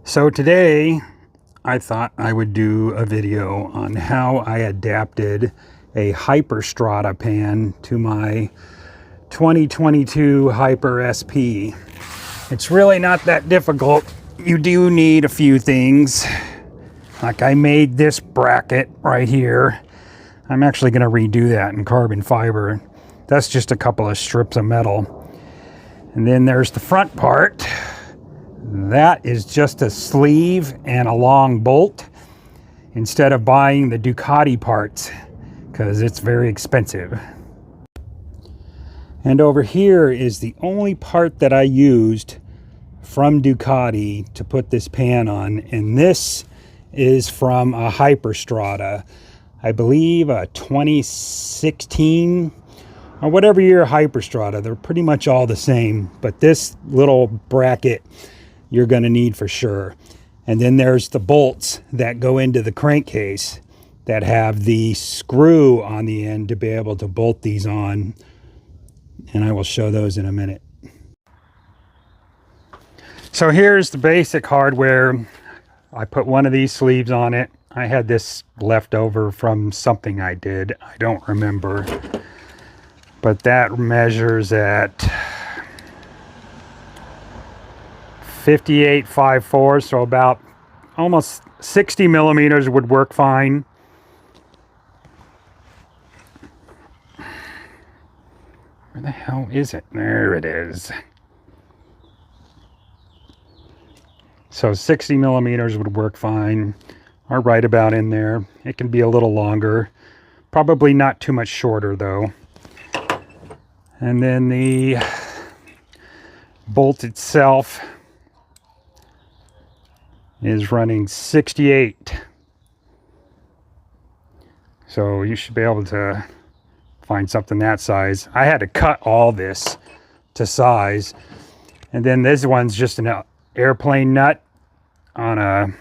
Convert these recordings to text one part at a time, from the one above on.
So today I thought I would do a video on how I adapted a Hyperstrada pan to my 2022 Hyper SP. It's really not that difficult. You do need a few things. Like I made this bracket right here. I'm actually going to redo that in carbon fiber. That's just a couple of strips of metal. And then there's the front part. That is just a sleeve and a long bolt instead of buying the Ducati parts because it's very expensive. And over here is the only part that I used from Ducati to put this pan on, and this is from a Hyperstrada. I believe a 2016 or whatever year Hyperstrada. They're pretty much all the same, but this little bracket you're going to need for sure. And then there's the bolts that go into the crankcase that have the screw on the end to be able to bolt these on, and I will show those in a minute. So here's the basic hardware. I put one of these sleeves on it. I had this left over from something I did. I don't remember, but that measures at 58.54, so about almost 60 millimeters would work fine. Where the hell is it? There it is. So 60 millimeters would work fine, or right about in there. It can be a little longer, probably not too much shorter though. And then the bolt itself is running 68. So you should be able to find something that size. I had to cut all this to size. And then this one's just an airplane nut on a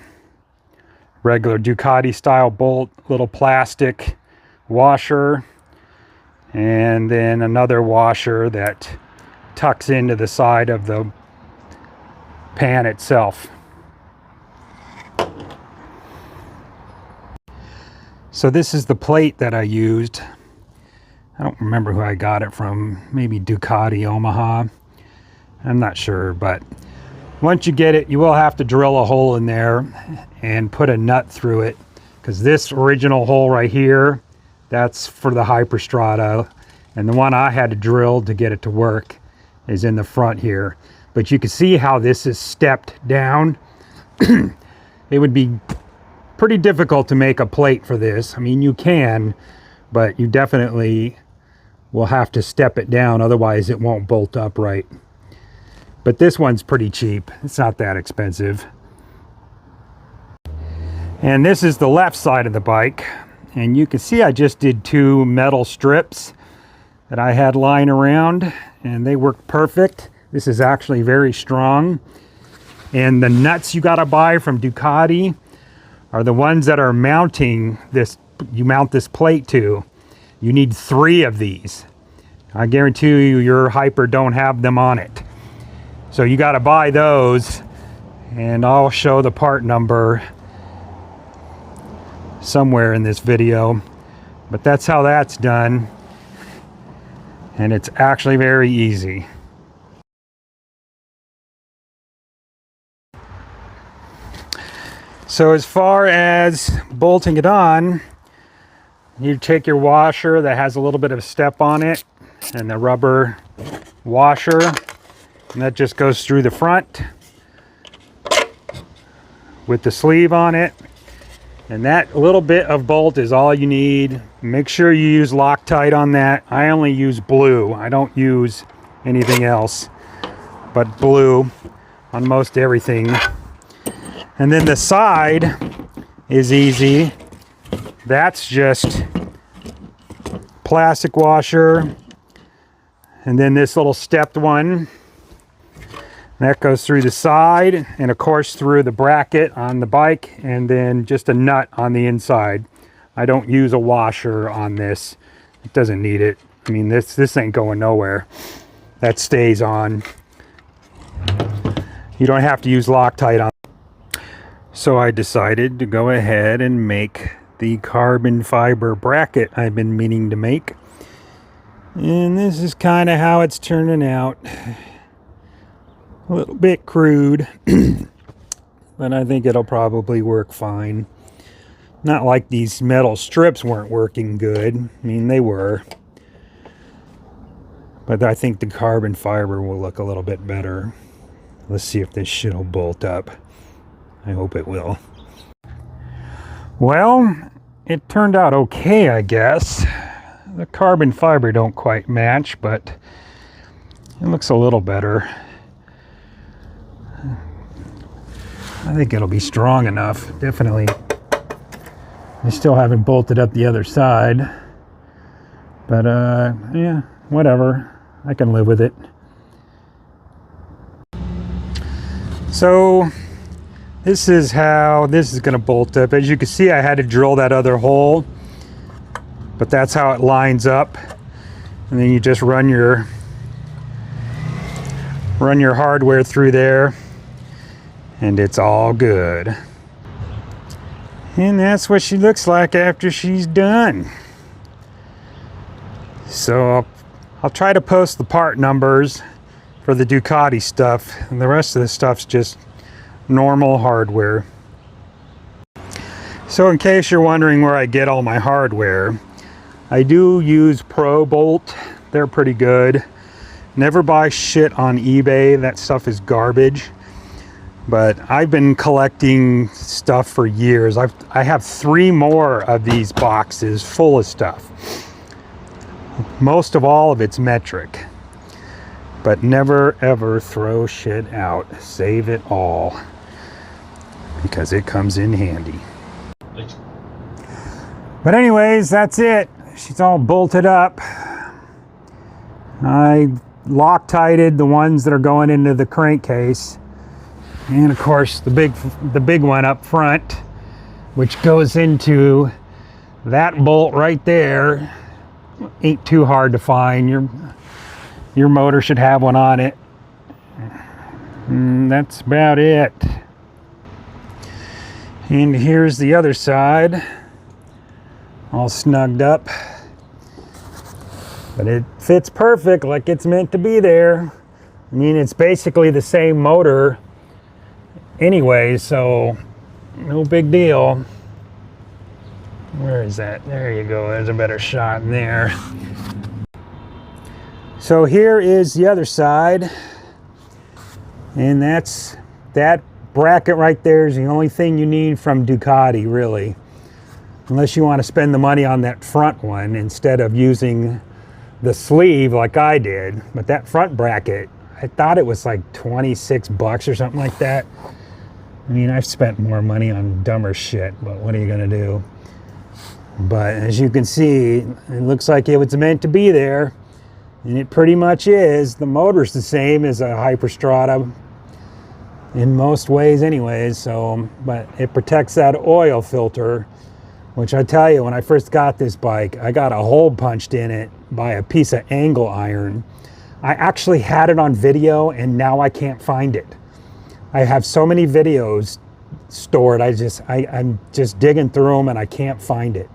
regular Ducati style bolt, little plastic washer, and then another washer that tucks into the side of the pan itself. So this is the plate that I used. I don't remember who I got it from, maybe Ducati Omaha. I'm not sure, but once you get it, you will have to drill a hole in there and put a nut through it, because this original hole right here, that's for the Hyperstrada, and the one I had to drill to get it to work is in the front here. But you can see how this is stepped down. It would be pretty difficult to make a plate for this. I mean, you can, but you definitely will have to step it down, otherwise it won't bolt up right. But this one's pretty cheap. It's not that expensive. And this is the left side of the bike. And you can see I just did two metal strips that I had lying around, and they work perfect. This is actually very strong. And the nuts you gotta buy from Ducati are the ones that are mounting this, you mount this plate to. You need 3 of these. I guarantee you your Hyper don't have them on it. So you got to buy those, and I'll show the part number somewhere in this video. But that's how that's done, and it's actually very easy. So as far as bolting it on, you take your washer that has a little bit of step on it, and the rubber washer, and that just goes through the front with the sleeve on it. And that little bit of bolt is all you need. Make sure you use Loctite on that. I only use blue. I don't use anything else but blue on most everything. And then the side is easy. That's just plastic washer. And then this little stepped one, that goes through the side, and of course through the bracket on the bike, and then just a nut on the inside. I don't use a washer on this. It doesn't need it. I mean, this ain't going nowhere. That stays on. You don't have to use Loctite on. So I decided to go ahead and make the carbon fiber bracket I've been meaning to make. And this is kind of how it's turning out. A little bit crude, but I think it'll probably work fine. Not like these metal strips weren't working good. I mean, they were. But I think the carbon fiber will look a little bit better. Let's see if this shit will bolt up. I hope it will. Well, it turned out okay, I guess. The carbon fiber don't quite match, but it looks a little better. I think it'll be strong enough, definitely. I still haven't bolted up the other side, but yeah, whatever. I can live with it. So this is how this is going to bolt up. As you can see, I had to drill that other hole, but that's how it lines up. And then you just run your hardware through there, and it's all good. And that's what she looks like after she's done. So I'll try to post the part numbers for the Ducati stuff, and the rest of the stuff's just normal hardware. So in case you're wondering where I get all my hardware, I do use Pro Bolt. They're pretty good. Never buy shit on eBay. That stuff is garbage. But I've been collecting stuff for years. I have 3 more of these boxes full of stuff. Most of all of it's metric. But never ever throw shit out. Save it all, because it comes in handy. But anyways, that's it. She's all bolted up. I Loctited the ones that are going into the crankcase. And of course the big one up front, which goes into that bolt right there. Ain't too hard to find. Your motor should have one on it. And that's about it. And here's the other side, all snugged up. But it fits perfect, like it's meant to be there. I mean, it's basically the same motor anyway, so no big deal. Where is that? There you go. There's a better shot in there. So here is the other side, and that bracket right there is the only thing you need from Ducati, really, unless you want to spend the money on that front one instead of using the sleeve like I did. But that front bracket, I thought it was like 26 bucks or something like that. I mean, I've spent more money on dumber shit, but what are you gonna do? But as you can see, it looks like it was meant to be there, and it pretty much is. The motor's the same as a Hyperstrada in most ways anyways, so, but it protects that oil filter, which I tell you, when I first got this bike, I got a hole punched in it by a piece of angle iron. I actually had it on video, and now I can't find it. I have so many videos stored, I'm just digging through them and I can't find it.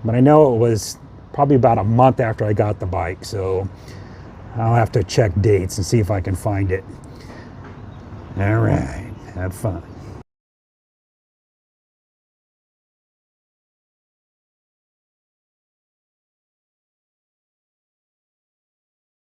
But I know it was probably about a month after I got the bike, so I'll have to check dates and see if I can find it. All right, have fun.